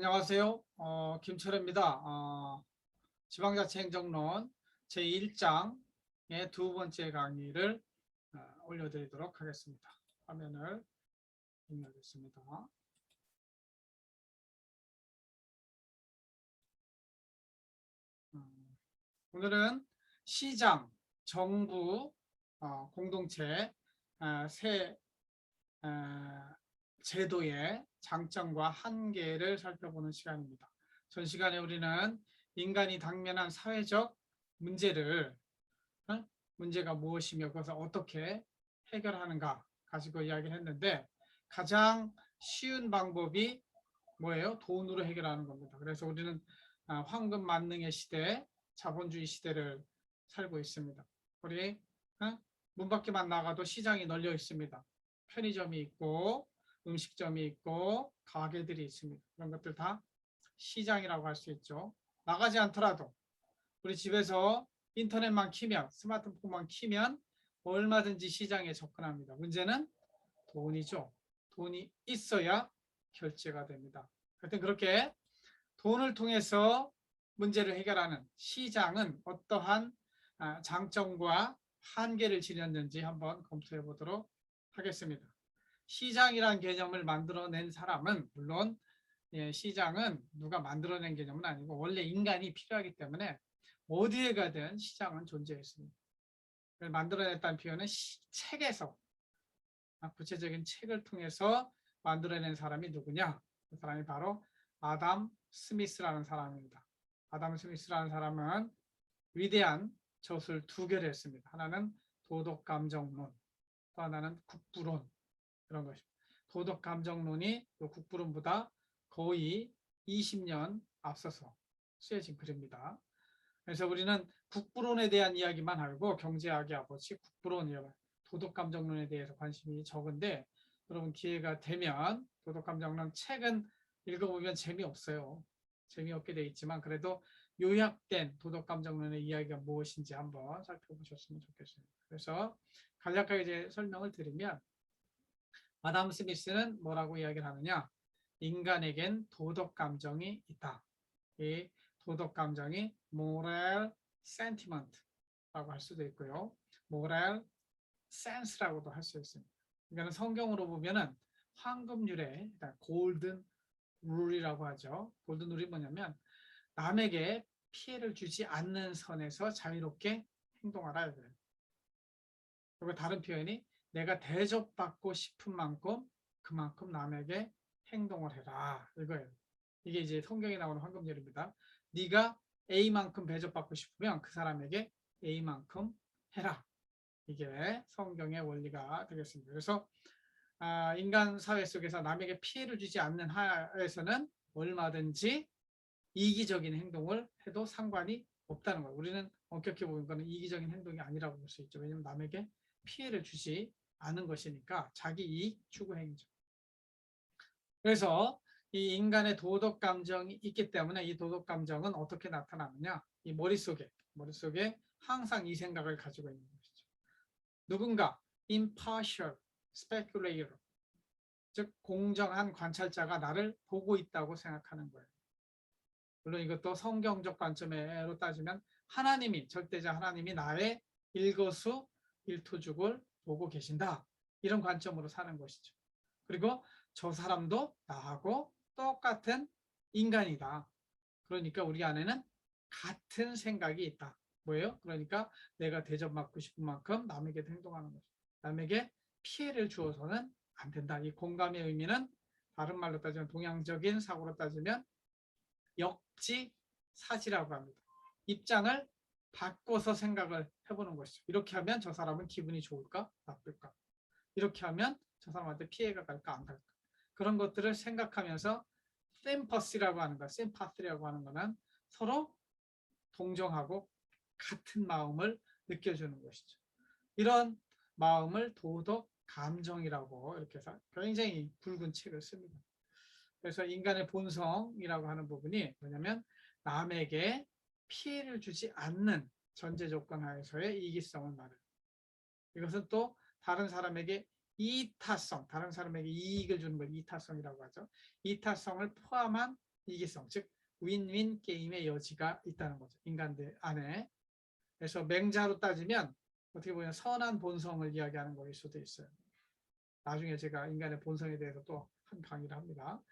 안녕하세요. 김철입니다. 지방자치행정론 제1장의 두 번째 강의를 올려드리도록 하겠습니다. 화면을 공유하겠습니다. 오늘은 시장, 정부, 공동체 새 제도의 장점과 한계를 살펴보는 시간입니다. 전 시간에 우리는 인간이 당면한 사회적 문제를 문제가 무엇이며 그것을 어떻게 해결하는가 가지고 이야기를 했는데 가장 쉬운 방법이 뭐예요? 돈으로 해결하는 겁니다. 그래서 우리는 황금 만능의 시대, 자본주의 시대를 살고 있습니다. 우리 문 밖에만 나가도 시장이 널려 있습니다. 편의점이 있고 음식점이 있고 가게들이 있습니다. 그런 것들 다 시장이라고 할 수 있죠. 나가지 않더라도 우리 집에서 인터넷만 키면 스마트폰만 키면 얼마든지 시장에 접근합니다. 문제는 돈이죠. 돈이 있어야 결제가 됩니다. 하여튼 그렇게 돈을 통해서 문제를 해결하는 시장은 어떠한 장점과 한계를 지녔는지 한번 검토해 보도록 하겠습니다. 시장이라는 개념을 만들어낸 사람은 물론 시장은 누가 만들어낸 개념은 아니고 원래 인간이 필요하기 때문에 어디에 가든 시장은 존재했습니다. 만들어냈다는 표현은 책에서 구체적인 책을 통해서 만들어낸 사람이 누구냐? 그 사람이 바로 아담 스미스라는 사람입니다. 아담 스미스라는 사람은 위대한 저술 두 개를 했습니다. 하나는 도덕감정론, 또 하나는 국부론. 그런 것입니다. 도덕감정론이 국부론보다 거의 20년 앞서서 쓰여진 글입니다. 그래서 우리는 국부론에 대한 이야기만 알고 경제학의 아버지 국부론, 도덕감정론에 대해서 관심이 적은데 여러분 기회가 되면 도덕감정론 책은 읽어보면 재미없어요. 재미없게 되어 있지만 그래도 요약된 도덕감정론의 이야기가 무엇인지 한번 살펴보셨으면 좋겠습니다. 그래서 간략하게 이제 설명을 드리면 아담 스미스는 뭐라고 이야기를 하느냐? 인간에겐 도덕 감정이 있다. 이 도덕 감정이 moral sentiment라고 할 수도 있고요. moral sense라고도 할 수 있습니다. 그러니까 성경으로 보면은 황금률의 골든 룰이라고 하죠. 골든 룰이 뭐냐면 남에게 피해를 주지 않는 선에서 자유롭게 행동하라 이거예요. 그리고 다른 표현이 내가 대접받고 싶은 만큼 그만큼 남에게 행동을 해라 이거예요. 이게 이제 성경에 나오는 황금률입니다. 네가 A만큼 대접받고 싶으면 그 사람에게 A만큼 해라. 이게 성경의 원리가 되겠습니다. 그래서 인간 사회 속에서 남에게 피해를 주지 않는 하에서는 얼마든지 이기적인 행동을 해도 상관이 없다는 거예요. 우리는 엄격히 보는 거는 이기적인 행동이 아니라고 볼 수 있죠. 왜냐하면 남에게 피해를 주지 않은 것이니까 자기 이익 추구 행위죠. 그래서 이 인간의 도덕 감정이 있기 때문에 이 도덕 감정은 어떻게 나타나느냐? 이 머릿속에 항상 이 생각을 가지고 있는 것이죠. 누군가 impartial speculator, 즉 공정한 관찰자가 나를 보고 있다고 생각하는 거예요. 물론 이것도 성경적 관점으로 따지면 하나님이, 절대자 하나님이 나의 일거수일투족을 보고 계신다. 이런 관점으로 사는 것이죠. 그리고 저 사람도 나하고 똑같은 인간이다. 그러니까 우리 안에는 같은 생각이 있다. 뭐예요? 그러니까 내가 대접받고 싶은 만큼 남에게 행동하는 것이죠. 남에게 피해를 주어서는 안 된다. 이 공감의 의미는 다른 말로 따지면 동양적인 사고로 따지면 역지사지라고 합니다. 입장을 바꿔서 생각을 해보는 것이죠. 이렇게 하면 저 사람은 기분이 좋을까? 나쁠까? 이렇게 하면 저 사람한테 피해가 갈까? 안 갈까? 그런 것들을 생각하면서 샘퍼시라고 하는 거, 샘파트라고 하는 거는 서로 동정하고 같은 마음을 느껴주는 것이죠. 이런 마음을 도덕 감정이라고 이렇게 해서 굉장히 굵은 책을 씁니다. 그래서 인간의 본성이라고 하는 부분이 뭐냐면 남에게 피해를 주지 않는 전제 조건 하에서의 이기성을 말해요. 이것은 또 다른 사람에게 이타성, 다른 사람에게 이익을 주는 걸 이타성이라고 하죠. 이타성을 포함한 이기성, 즉 윈윈 게임의 여지가 있다는 거죠. 인간들 안에. 그래서 맹자로 따지면 어떻게 보면 선한 본성을 이야기하는 거일 수도 있어요. 나중에 제가 인간의 본성에 대해서 또 한 강의를 합니다.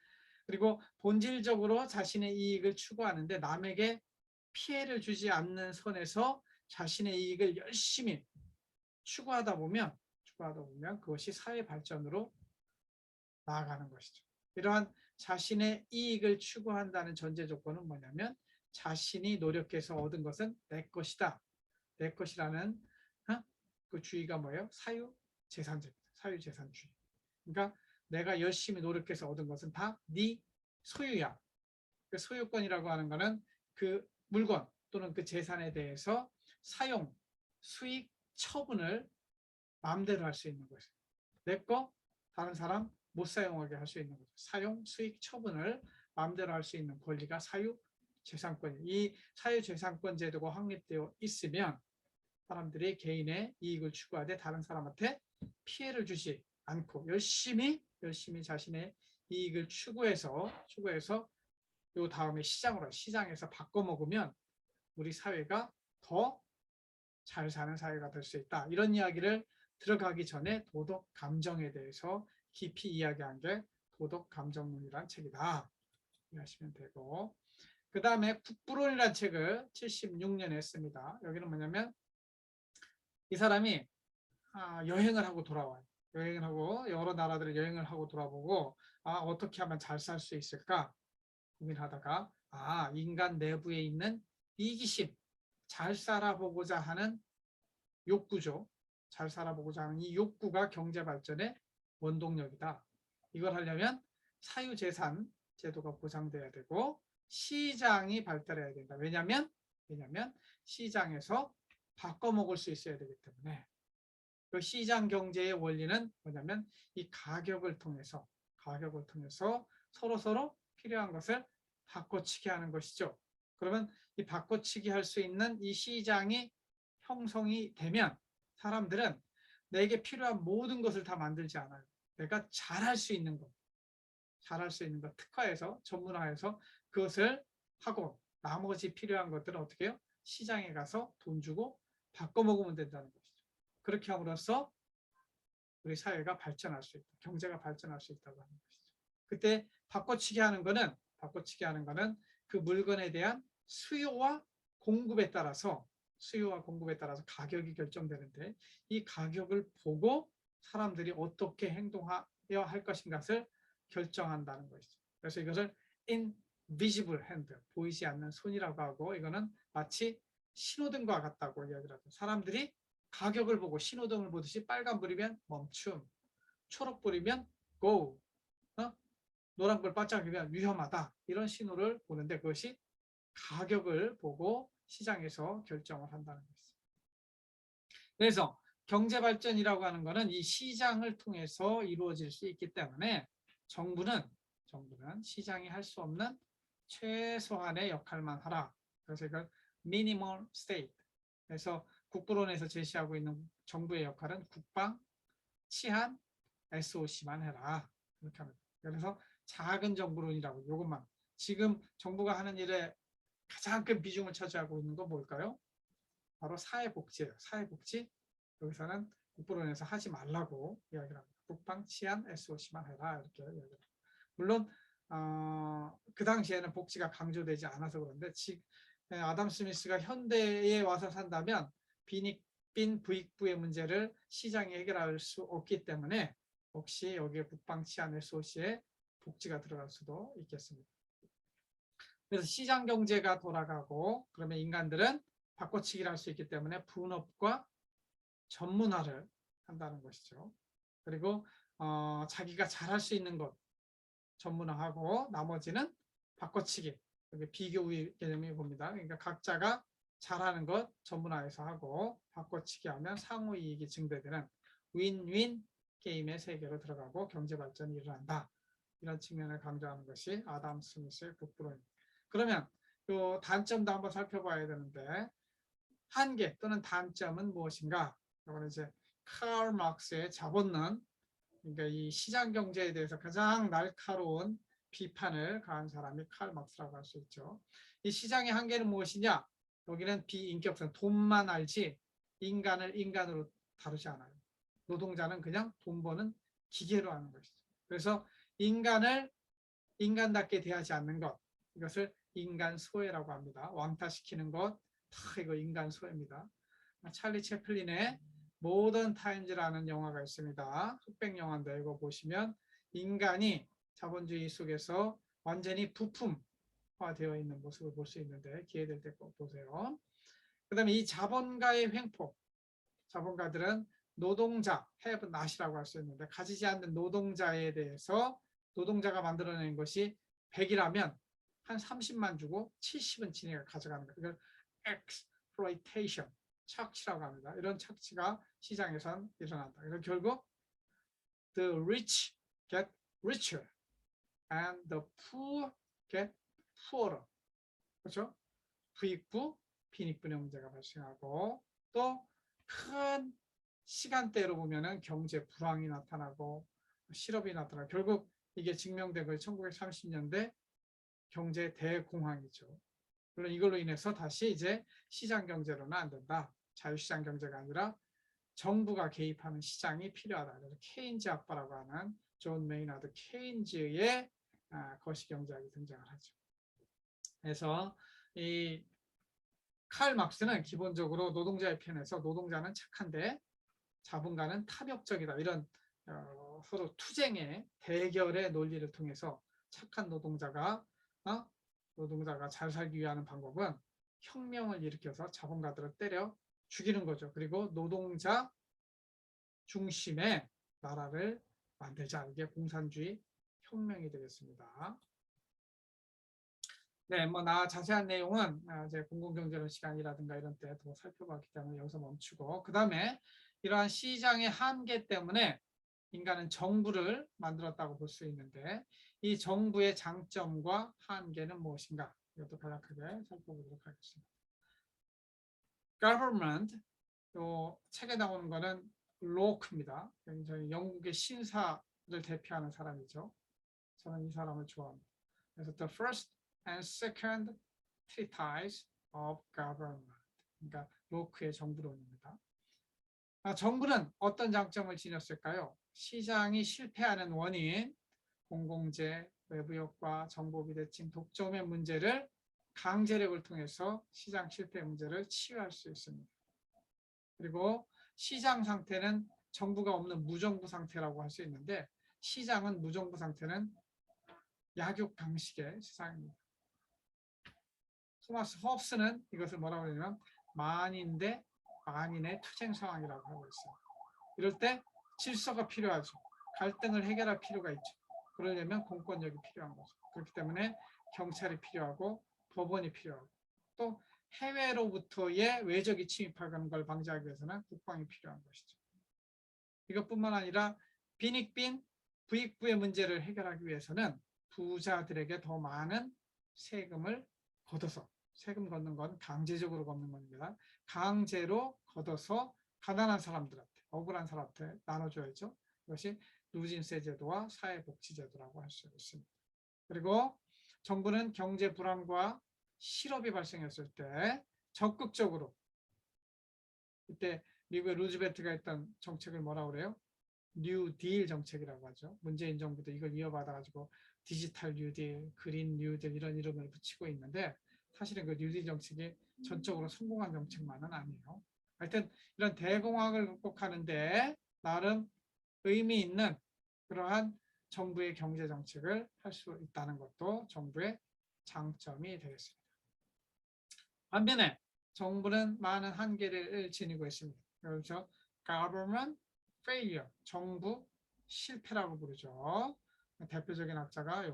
그리고 본질적으로 자신의 이익을 추구하는데 남에게 피해를 주지 않는 선에서 자신의 이익을 열심히 추구하다 보면 그것이 사회 발전으로 나아가는 것이죠. 이러한 자신의 이익을 추구한다는 전제 조건은 뭐냐면 자신이 노력해서 얻은 것은 내 것이다. 내 것이라는 그 주의가 뭐예요? 사유재산주의. 사유재산주의. 그러니까 내가 열심히 노력해서 얻은 것은 다 네 소유야. 그 소유권이라고 하는 것은 그 물건 또는 그 재산에 대해서 사용, 수익, 처분을 마음대로 할 수 있는 것이에요. 내 거 다른 사람 못 사용하게 할 수 있는 거죠. 사용, 수익, 처분을 마음대로 할 수 있는 권리가 사유재산권. 이 사유재산권 제도가 확립되어 있으면 사람들이 개인의 이익을 추구하되 다른 사람한테 피해를 주지 않고 열심히 자신의 이익을 추구해서 요 다음에 시장에서 바꿔 먹으면 우리 사회가 더 잘 사는 사회가 될 수 있다. 이런 이야기를 들어가기 전에 도덕 감정에 대해서 깊이 이야기한 게 도덕 감정론이라는 책이다. 이해하시면 되고, 그 다음에 국부론이라는 책을 76년에 씁니다. 여기는 뭐냐면 이 사람이 여행을 하고 돌아와요. 여행을 하고 여러 나라들을 여행을 하고 돌아보고 어떻게 하면 잘 살 수 있을까 고민하다가 인간 내부에 있는 이기심, 잘 살아보고자 하는 욕구죠. 잘 살아보고자 하는 이 욕구가 경제 발전의 원동력이다. 이걸 하려면 사유재산 제도가 보장돼야 되고 시장이 발달해야 된다. 왜냐하면 시장에서 바꿔먹을 수 있어야 되기 때문에 그 시장 경제의 원리는 뭐냐면 이 가격을 통해서 서로 필요한 것을 바꿔치기 하는 것이죠. 그러면 이 바꿔치기 할 수 있는 이 시장이 형성이 되면 사람들은 내게 필요한 모든 것을 다 만들지 않아요. 내가 잘할 수 있는 것 특화해서 전문화해서 그것을 하고 나머지 필요한 것들은 어떻게 해요? 시장에 가서 돈 주고 바꿔 먹으면 된다는 것이죠. 그렇게 함으로써 우리 사회가 발전할 수 있다. 경제가 발전할 수 있다고 하는 것이죠. 그때 바꿔치기 하는 거는 그 물건에 대한 수요와 공급에 따라서 가격이 결정되는데 이 가격을 보고 사람들이 어떻게 행동해야 할 것인가를 결정한다는 것이죠. 그래서 이것을 invisible hand, 보이지 않는 손이라고 하고 이거는 마치 신호등과 같다고 이야기를 하죠. 사람들이 가격을 보고 신호등을 보듯이 빨간불이면 멈춤, 초록불이면 go, 노란불 반짝이면 위험하다 이런 신호를 보는데 그것이 가격을 보고 시장에서 결정을 한다는 것이죠. 그래서 경제발전이라고 하는 것은 이 시장을 통해서 이루어질 수 있기 때문에 정부는 시장이 할 수 없는 최소한의 역할만 하라. 그래서 이걸 minimal state. 그래서 국부론에서 제시하고 있는 정부의 역할은 국방, 치안, SOC만 해라. 이렇게 합니다. 그래서 작은 정부론이라고 이것만. 지금 정부가 하는 일에 가장 큰 비중을 차지하고 있는 건 뭘까요? 바로 사회복지예요. 사회복지. 여기서는 국부론에서 하지 말라고 이야기를 합니다. 국방, 치안, SOC만 해라. 이렇게 이야기를 합니다. 물론 그 당시에는 복지가 강조되지 않아서 그런데 아담 스미스가 현대에 와서 산다면 빈 부익부의 문제를 시장이 해결할 수 없기 때문에 혹시 여기에 국방, 치안, SOC에 복지가 들어갈 수도 있겠습니다. 그래서 시장 경제가 돌아가고 그러면 인간들은 바꿔치기를 할 수 있기 때문에 분업과 전문화를 한다는 것이죠. 그리고 자기가 잘할 수 있는 것 전문화하고 나머지는 바꿔치기. 여기 비교의 개념이 봅니다. 그러니까 각자가 잘하는 것 전문화해서 하고 바꿔치기 하면 상호이익이 증대되는 윈윈 게임의 세계로 들어가고 경제발전이 일어난다. 이런 측면을 강조하는 것이 아담 스미스의 국부론입니다. 그러면 또 단점도 한번 살펴봐야 되는데 한계 또는 단점은 무엇인가? 이거는 이제 칼 막스의 자본론, 그러니까 이 시장 경제에 대해서 가장 날카로운 비판을 가한 사람이 칼 막스라고 할 수 있죠. 이 시장의 한계는 무엇이냐? 여기는 비인격성, 돈만 알지 인간을 인간으로 다루지 않아요. 노동자는 그냥 돈 버는 기계로 하는 것이죠. 그래서 인간을 인간답게 대하지 않는 것, 이것을 인간 소외라고 합니다. 왕따시키는 것, 다 이거 인간 소외입니다. 찰리 채플린의 모던 타임즈라는 영화가 있습니다. 흑백 영화인데 이거 보시면 인간이 자본주의 속에서 완전히 부품화되어 있는 모습을 볼 수 있는데 기회 될 때 꼭 보세요. 그 다음에 이 자본가의 횡포, 자본가들은 노동자, have not이라고 할 수 있는데 가지지 않는 노동자에 대해서 노동자가 만들어낸 것이 100이라면 한 30만 주고 70은 지네가 가져가는 거예요. 이걸 exploitation, 착취라고 합니다. 이런 착취가 시장에선 일어난다. 그래서 결국 the rich get richer and the poor get poorer. 그렇죠? 부익부, 빈익분의 문제가 발생하고 또 큰 시간대로 보면은 경제 불황이 나타나고 실업이 나타나고 결국 이게 증명된 거예요. 1930년대 경제 대공황이죠. 물론 이걸로 인해서 다시 이제 시장 경제로는 안 된다. 자유시장 경제가 아니라 정부가 개입하는 시장이 필요하다. 그래서 케인즈 아빠라고 하는 존 메이너드 케인즈의 거시경제학이 등장을 하죠. 그래서 이 칼 막스는 기본적으로 노동자의 편에서 노동자는 착한데 자본가는 탐욕적이다. 이런 서로 투쟁의 대결의 논리를 통해서 착한 노동자가 잘 살기 위한 방법은 혁명을 일으켜서 자본가들을 때려 죽이는 거죠. 그리고 노동자 중심의 나라를 만들자. 이게 공산주의 혁명이 되겠습니다. 네, 자세한 내용은 이제 공공경제론 시간이라든가 이런 때 더 살펴봤기 때문에 여기서 멈추고, 그 다음에 이러한 시장의 한계 때문에 인간은 정부를 만들었다고 볼 수 있는데 이 정부의 장점과 한계는 무엇인가? 이것도 간략하게 살펴보도록 하겠습니다. Government, 또 책에 나오는 거는 로크입니다. 저희 영국의 신사를 대표하는 사람이죠. 저는 이 사람을 좋아합니다. 그래서 the first and second treatise of government. 그러니까 로크의 정부론입니다. 정부는 어떤 장점을 지녔을까요? 시장이 실패하는 원인, 공공재, 외부효과, 정보비대칭, 독점의 문제를 강제력을 통해서 시장 실패 문제를 치유할 수 있습니다. 그리고 시장 상태는 정부가 없는 무정부 상태라고 할 수 있는데 시장은 무정부 상태는 약육강식의 세상입니다. 토마스 홉스는 이것을 뭐라고 하냐면 만인 대 만인의 투쟁 상황이라고 하고 있어요. 이럴 때 질서가 필요하죠. 갈등을 해결할 필요가 있죠. 그러려면 공권력이 필요한 거죠. 그렇기 때문에 경찰이 필요하고 법원이 필요하고 또 해외로부터의 외적이 침입하는 걸 방지하기 위해서는 국방이 필요한 것이죠. 이것뿐만 아니라 빈익빈 부익부의 문제를 해결하기 위해서는 부자들에게 더 많은 세금을 걷어서, 세금 걷는 건 강제적으로 걷는 겁니다. 강제로 걷어서 가난한 사람들한테, 억울한 사람한테 나눠줘야죠. 이것이 누진세 제도와 사회복지제도라고 할 수 있습니다. 그리고 정부는 경제 불안과 실업이 발생했을 때 적극적으로, 이때 미국의 루즈벨트가 했던 정책을 뭐라고 그래요? 뉴딜 정책이라고 하죠. 문재인 정부도 이걸 이어받아가지고 디지털 뉴딜, 그린 뉴딜 이런 이름을 붙이고 있는데 사실은 그 뉴딜 정책이 전적으로 성공한 정책만은 아니에요. 하여튼 이런 대공황을 극복하는데 나름 의미 있는 그러한 정부의 경제 정책을 할 수 있다는 것도 정부의 장점이 되겠습니다. 반면에 정부는 많은 한계를 지니고 있습니다. 그래서 government failure, 정부 실패라고 부르죠. 대표적인 학자가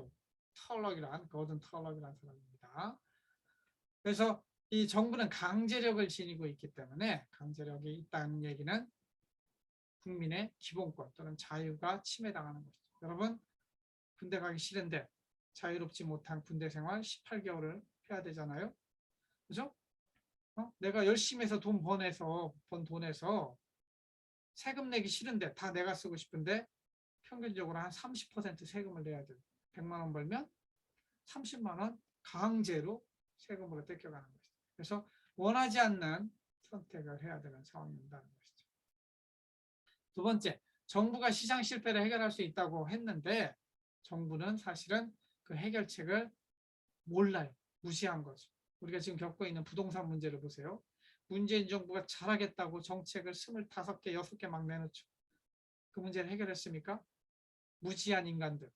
거든 털럭이라는 사람입니다. 그래서 이 정부는 강제력을 지니고 있기 때문에 강제력이 있다는 얘기는 국민의 기본권 또는 자유가 침해당하는 것이죠. 여러분 군대 가기 싫은데 자유롭지 못한 군대 생활 18개월을 해야 되잖아요. 그죠? 내가 열심히 해서 번 돈에서 세금 내기 싫은데 다 내가 쓰고 싶은데 평균적으로 한 30% 세금을 내야 돼요. 100만 원 벌면 30만 원 강제로 세금으로 떼겨가는 것이죠. 그래서 원하지 않는 선택을 해야 되는 상황이 온다는 것이죠. 두 번째, 정부가 시장 실패를 해결할 수 있다고 했는데 정부는 사실은 그 해결책을 몰라요. 무시한 거죠. 우리가 지금 겪고 있는 부동산 문제를 보세요. 문재인 정부가 잘하겠다고 정책을 25개, 6개 막 내놓죠. 그 문제를 해결했습니까? 무지한 인간들.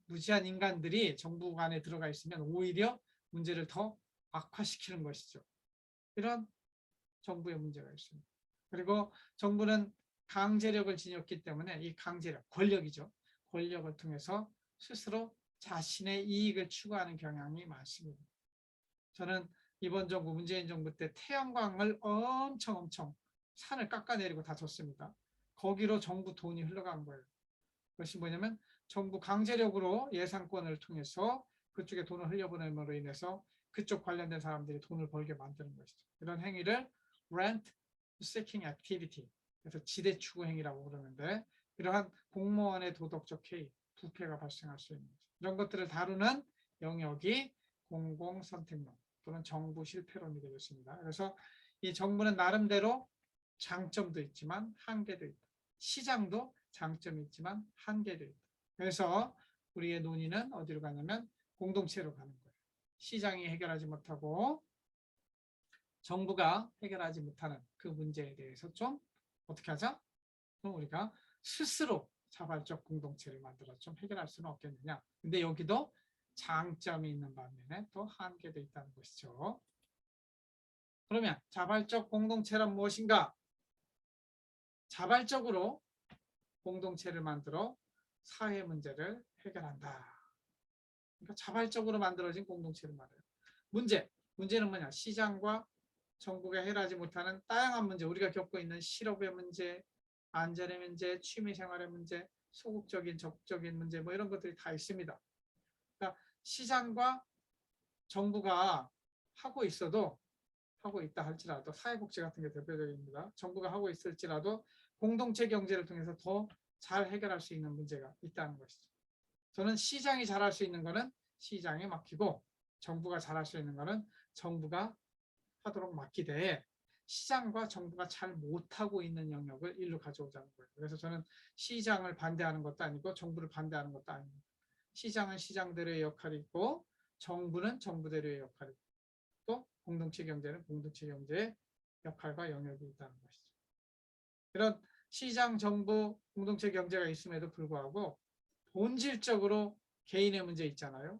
무지한 인간들이 정부 안에 들어가 있으면 오히려 문제를 더 악화시키는 것이죠. 이런 정부의 문제가 있습니다. 그리고 정부는 강제력을 지녔기 때문에 이 강제력, 권력이죠. 권력을 통해서 스스로 자신의 이익을 추구하는 경향이 많습니다. 저는 이번 정부, 문재인 정부 때 태양광을 엄청 산을 깎아내리고 다 줬습니다. 거기로 정부 돈이 흘러간 거예요. 그것이 뭐냐면 정부 강제력으로 예산권을 통해서 그쪽에 돈을 흘려보냄으로 인해서 그쪽 관련된 사람들이 돈을 벌게 만드는 것이죠. 이런 행위를 rent seeking activity, 그래서 지대 추구 행위라고 그러는데 이러한 공무원의 도덕적 해이, 부패가 발생할 수 있는 거죠. 이런 것들을 다루는 영역이 공공선택론 또는 정부 실패론이 되겠습니다. 그래서 이 정부는 나름대로 장점도 있지만 한계도 있다. 시장도 장점이 있지만 한계도 있다. 그래서 우리의 논의는 어디로 가냐면 공동체로 가는 거예요. 시장이 해결하지 못하고 정부가 해결하지 못하는 그 문제에 대해서 좀 어떻게 하자? 그럼 우리가 스스로 자발적 공동체를 만들어 좀 해결할 수는 없겠느냐. 근데 여기도 장점이 있는 반면에 또 한계도 있다는 것이죠. 그러면 자발적 공동체란 무엇인가? 자발적으로 공동체를 만들어 사회 문제를 해결한다. 그러니까 자발적으로 만들어진 공동체를 말해요. 문제는 뭐냐? 시장과 정부가 해결하지 못하는 다양한 문제, 우리가 겪고 있는 실업의 문제, 안전의 문제, 취미생활의 문제, 소극적인, 적극적인 문제, 뭐 이런 것들이 다 있습니다. 그러니까 시장과 정부가 하고 있다 할지라도 사회복지 같은 게 대표적입니다. 정부가 하고 있을지라도 공동체 경제를 통해서 더 잘 해결할 수 있는 문제가 있다는 것이죠. 저는 시장이 잘할 수 있는 거는 시장에 맡기고 정부가 잘할 수 있는 거는 정부가 하도록 맡기되 시장과 정부가 잘 못하고 있는 영역을 일로 가져오자는 거예요. 그래서 저는 시장을 반대하는 것도 아니고 정부를 반대하는 것도 아닙니다. 시장은 시장대로의 역할이 있고 정부는 정부대로의 역할이 있고 또 공동체 경제는 공동체 경제의 역할과 영역이 있다는 것이죠. 이런 시장, 정부, 공동체 경제가 있음에도 불구하고 본질적으로 개인의 문제 있잖아요.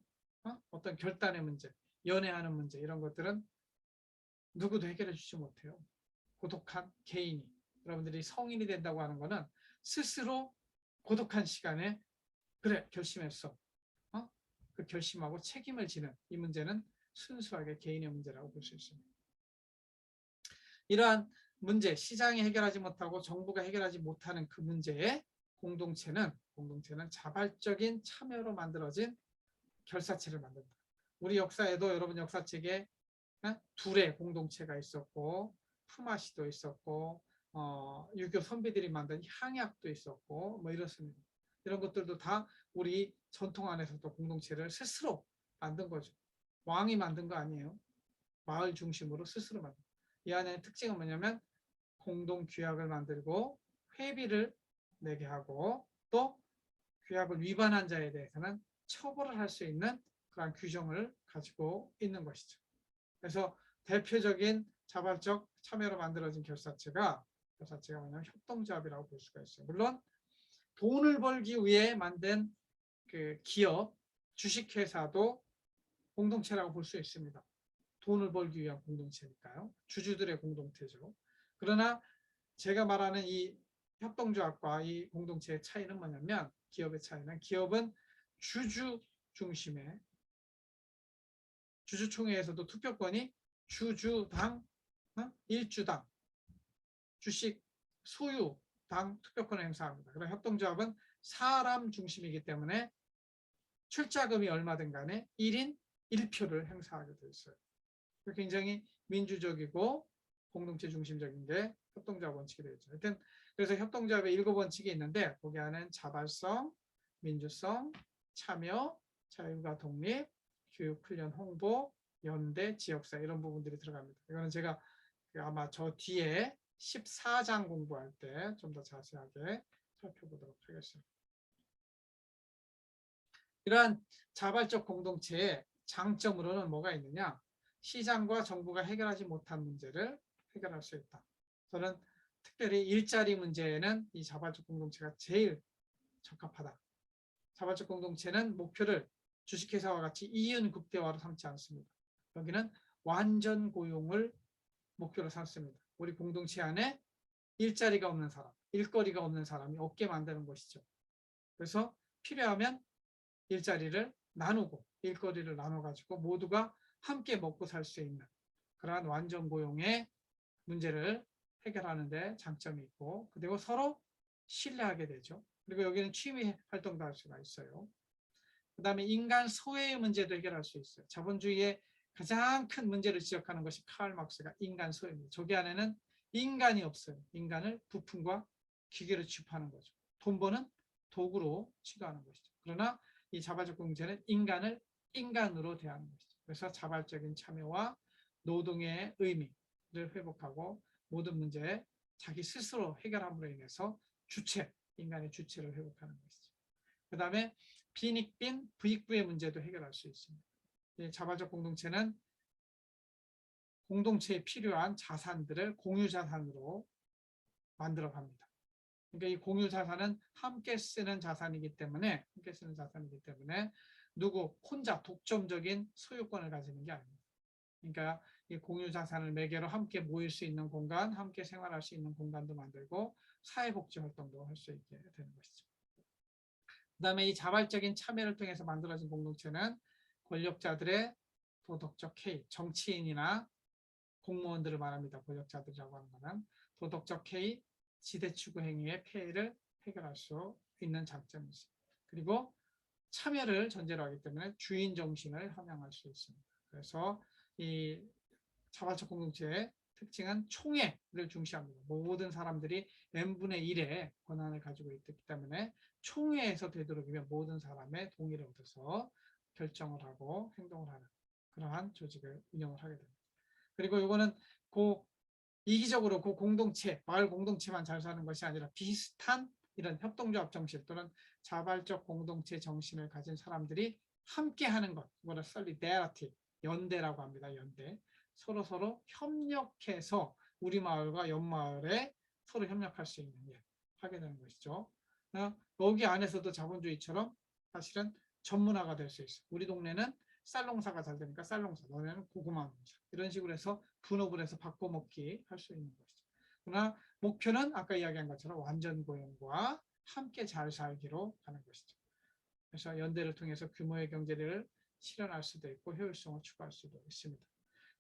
어떤 결단의 문제, 연애하는 문제 이런 것들은 누구도 해결해 주지 못해요. 고독한 개인이. 여러분들이 성인이 된다고 하는 거는 스스로 고독한 시간에 그래 결심했어. 그 결심하고 책임을 지는 이 문제는 순수하게 개인의 문제라고 볼 수 있습니다. 이러한 문제, 시장이 해결하지 못하고 정부가 해결하지 못하는 그 문제에 공동체는 자발적인 참여로 만들어진 결사체를 만든다. 우리 역사에도 여러분 역사책에 둘의 공동체가 있었고 품앗이도 있었고 6.25 선비들이 만든 향약도 있었고 뭐 이렇습니다. 이런 것들도 다 우리 전통 안에서도 공동체를 스스로 만든 거죠. 왕이 만든 거 아니에요. 마을 중심으로 스스로 만든. 이 안에 특징은 뭐냐면 공동규약을 만들고 회비를 내게 하고 또 규약을 위반한 자에 대해서는 처벌을 할 수 있는 그런 규정을 가지고 있는 것이죠. 그래서 대표적인 자발적 참여로 만들어진 결사체가 뭐냐면 협동조합이라고 볼 수가 있어요. 물론 돈을 벌기 위해 만든 그 기업, 주식회사도 공동체라고 볼 수 있습니다. 돈을 벌기 위한 공동체니까요. 주주들의 공동체죠. 그러나 제가 말하는 이 협동조합과 이 공동체의 차이는 뭐냐면 기업의 차이는 기업은 주주 중심의 주주총회에서도 투표권이 주주당, 일주당, 주식 소유당 투표권을 행사합니다. 그럼 협동조합은 사람 중심이기 때문에 출자금이 얼마든 간에 1인 1표를 행사하게 되어 있어요. 굉장히 민주적이고 공동체 중심적인 게 협동조합 원칙이 되겠죠. 하여튼 그래서 협동조합의 7원칙이 있는데 거기 안에는 자발성, 민주성, 참여, 자율과 독립, 교육 훈련 홍보, 연대, 지역사 이런 부분들이 들어갑니다. 이거는 제가 아마 저 뒤에 14장 공부할 때 좀 더 자세하게 살펴보도록 하겠습니다. 이러한 자발적 공동체의 장점으로는 뭐가 있느냐? 시장과 정부가 해결하지 못한 문제를 해결할 수 있다. 저는 특별히 일자리 문제에는 이 자발적 공동체가 제일 적합하다. 자발적 공동체는 목표를 주식회사와 같이 이윤 극대화로 삼지 않습니다. 여기는 완전 고용을 목표로 삼습니다. 우리 공동체 안에 일자리가 없는 사람, 일거리가 없는 사람이 없게 만드는 것이죠. 그래서 필요하면 일자리를 나누고 일거리를 나눠가지고 모두가 함께 먹고 살 수 있는 그러한 완전 고용의 문제를 해결하는 데 장점이 있고, 그리고 서로 신뢰하게 되죠. 그리고 여기는 취미 활동도 할 수가 있어요. 그 다음에 인간 소외의 문제도 해결할 수 있어요. 자본주의의 가장 큰 문제를 지적하는 것이 카를 막스가 인간 소외입니다. 저기 안에는 인간이 없어요. 인간을 부품과 기계로 취급하는 거죠. 돈 버는 도구로 취급하는 것이죠. 그러나 이 자발적 공동체는 인간을 인간으로 대하는 것이죠. 그래서 자발적인 참여와 노동의 의미를 회복하고 모든 문제에 자기 스스로 해결함으로 인해서 주체, 인간의 주체를 회복하는 것이죠. 그 다음에 빈익빈 부익부의 문제도 해결할 수 있습니다. 자발적 공동체는 공동체에 필요한 자산들을 공유자산으로 만들어갑니다. 그러니까 이 공유자산은 함께 쓰는 자산이기 때문에 누구 혼자 독점적인 소유권을 가지는 게 아닙니다. 그러니까 이 공유자산을 매개로 함께 모일 수 있는 공간, 함께 생활할 수 있는 공간도 만들고 사회복지 활동도 할 수 있게 되는 것이죠. 그 다음에 이 자발적인 참여를 통해서 만들어진 공동체는 권력자들의 도덕적 해이, 정치인이나 공무원들을 말합니다. 권력자들이라고 하는 것은 도덕적 해이, 지대추구 행위의 폐해를 해결할 수 있는 장점이 있습니다. 그리고 참여를 전제로 하기 때문에 주인 정신을 함양할 수 있습니다. 그래서 이 자발적 공동체의 특징은 총회를 중시합니다. 모든 사람들이 n분의 1의 권한을 가지고 있기 때문에 총회에서 되도록이면 모든 사람의 동의를 얻어서 결정을 하고 행동을 하는 그러한 조직을 운영을 하게 됩니다. 그리고 이거는 이기적으로 공동체, 마을 공동체만 잘 사는 것이 아니라 비슷한 이런 협동조합 정신 또는 자발적 공동체 정신을 가진 사람들이 함께하는 것, 이거를 solidarity, 연대라고 합니다. 연대. 서로 협력해서 우리 마을과 옆 마을에 서로 협력할 수 있는 일 하게 되는 것이죠. 여기 안에서도 자본주의처럼 사실은 전문화가 될 수 있어요. 우리 동네는 쌀농사가 잘 되니까 쌀농사, 너네는 고구마 농사. 이런 식으로 해서 분업을 해서 바꿔먹기 할 수 있는 것이죠. 그러나 목표는 아까 이야기한 것처럼 완전 고용과 함께 잘 살기로 가는 것이죠. 그래서 연대를 통해서 규모의 경제를 실현할 수도 있고 효율성을 추구할 수도 있습니다.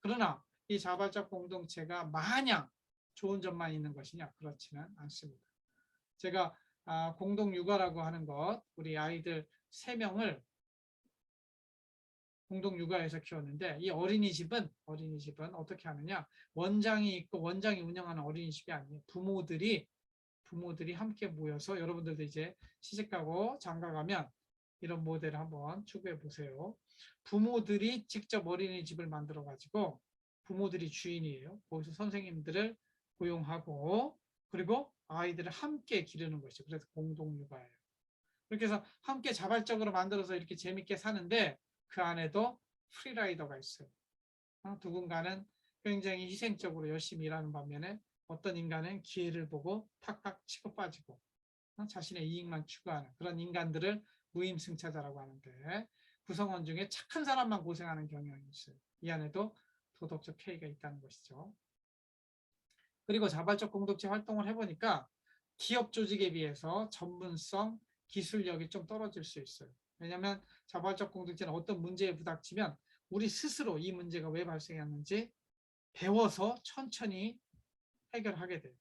그러나 이 자발적 공동체가 마냥 좋은 점만 있는 것이냐? 그렇지는 않습니다. 제가 공동육아라고 하는 것, 우리 아이들 3명을 공동육아에서 키웠는데 이 어린이집은 어떻게 하느냐? 원장이 있고 원장이 운영하는 어린이집이 아니에요. 부모들이 함께 모여서 여러분들도 이제 시집가고 장가가면 이런 모델을 한번 추구해 보세요. 부모들이 직접 어린이집을 만들어 가지고 부모들이 주인이에요. 거기서 선생님들을 고용하고 그리고 아이들을 함께 기르는 것이죠. 그래서 공동육아예요. 그렇게 해서 함께 자발적으로 만들어서 이렇게 재밌게 사는데 그 안에도 프리라이더가 있어요. 누군가는 굉장히 희생적으로 열심히 일하는 반면에 어떤 인간은 기회를 보고 탁탁 치고 빠지고 자신의 이익만 추구하는 그런 인간들을 무임승차자라고 하는데 구성원 중에 착한 사람만 고생하는 경향이 있어요. 이 안에도 도덕적 해이가 있다는 것이죠. 그리고 자발적 공동체 활동을 해보니까 기업 조직에 비해서 전문성, 기술력이 좀 떨어질 수 있어요. 왜냐하면 자발적 공동체는 어떤 문제에 부닥치면 우리 스스로 이 문제가 왜 발생했는지 배워서 천천히 해결하게 돼요.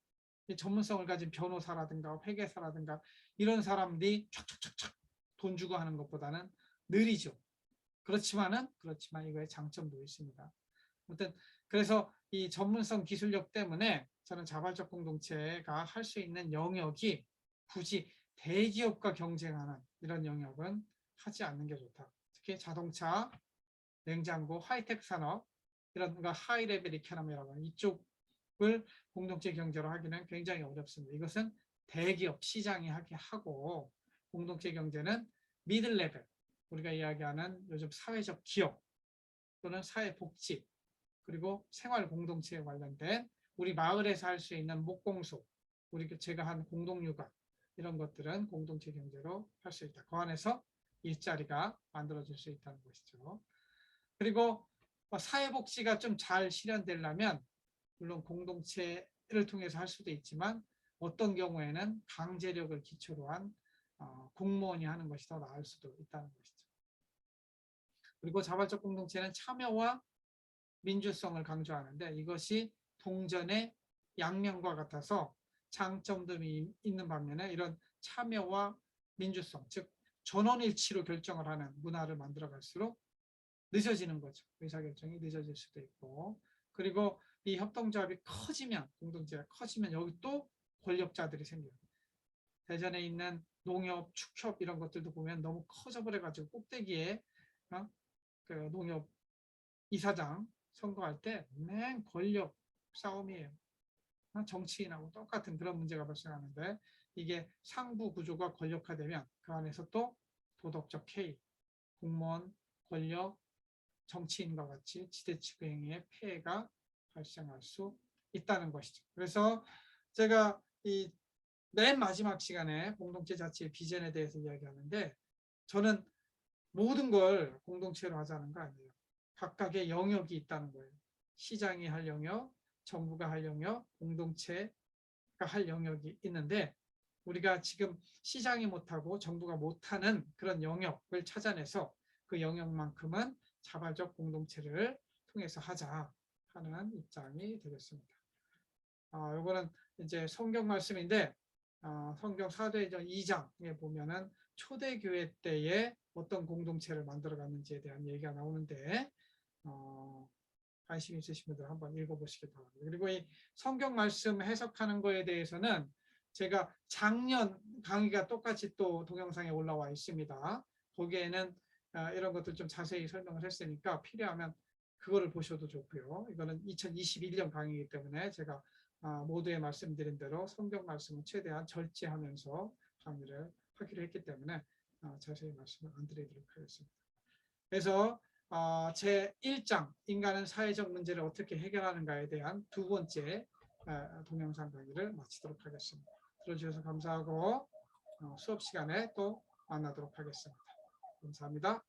전문성을 가진 변호사라든가 회계사라든가 이런 사람들이 촥촥촥촥 돈 주고 하는 것보다는 느리죠. 그렇지만 이거의 장점도 있습니다. 아무튼 그래서 이 전문성 기술력 때문에 저는 자발적 공동체가 할 수 있는 영역이 굳이 대기업과 경쟁하는 이런 영역은 하지 않는 게 좋다. 특히 자동차, 냉장고, 하이테크 산업 이런 거 하이 레벨 이코노미라고 하는 이쪽을 공동체 경제로 하기는 굉장히 어렵습니다. 이것은 대기업 시장이 하게 하고 공동체 경제는 미들 레벨 우리가 이야기하는 요즘 사회적 기업 또는 사회복지 그리고 생활 공동체에 관련된 우리 마을에서 할 수 있는 목공소 우리 제가 한 공동육아 이런 것들은 공동체 경제로 할 수 있다. 그 안에서 일자리가 만들어질 수 있다는 것이죠. 그리고 사회복지가 좀 잘 실현되려면 물론 공동체를 통해서 할 수도 있지만 어떤 경우에는 강제력을 기초로 한 공무원이 하는 것이 더 나을 수도 있다는 것이죠. 그리고 자발적 공동체는 참여와 민주성을 강조하는데 이것이 동전의 양면과 같아서 장점도 있는 반면에 이런 참여와 민주성, 즉 전원일치로 결정을 하는 문화를 만들어갈수록 늦어지는 거죠. 의사결정이 늦어질 수도 있고 그리고 이 협동조합이 커지면 공동체가 커지면 여기 또 권력자들이 생겨요. 대전에 있는 농협, 축협 이런 것들도 보면 너무 커져버려가지고 꼭대기에 그 농협 이사장 선거할 때 맨 권력 싸움이에요. 정치인하고 똑같은 그런 문제가 발생하는데 이게 상부 구조가 권력화되면 그 안에서 또 도덕적 해이, 공무원, 권력, 정치인과 같이 지대치구 행위의 폐해가 발생할 수 있다는 것이죠. 그래서 제가 이 맨 마지막 시간에 공동체 자체의 비전에 대해서 이야기하는데 저는 모든 걸 공동체로 하자는 거 아니에요. 각각의 영역이 있다는 거예요. 시장이 할 영역, 정부가 할 영역, 공동체가 할 영역이 있는데 우리가 지금 시장이 못하고 정부가 못하는 그런 영역을 찾아내서 그 영역만큼은 자발적 공동체를 통해서 하자 하는 입장이 되겠습니다. 이거는 이제 성경 말씀인데 성경 사도행전 2장에 보면은 초대교회 때에 어떤 공동체를 만들어갔는지에 대한 얘기가 나오는데 관심 있으신 분들 한번 읽어보시기 바랍니다. 그리고 이 성경 말씀 해석하는 거에 대해서는 제가 작년 강의가 똑같이 또 동영상에 올라와 있습니다. 거기에는 이런 것들 좀 자세히 설명을 했으니까 필요하면 그거를 보셔도 좋고요. 이거는 2021년 강의이기 때문에 제가 모두에 말씀드린 대로 성경 말씀을 최대한 절제하면서 강의를 하기로 했기 때문에 자세히 말씀을 안 드리도록 하겠습니다. 그래서 제 1장 인간은 사회적 문제를 어떻게 해결하는가에 대한 두 번째 동영상 강의를 마치도록 하겠습니다. 들어주셔서 감사하고 수업 시간에 또 만나도록 하겠습니다. 감사합니다.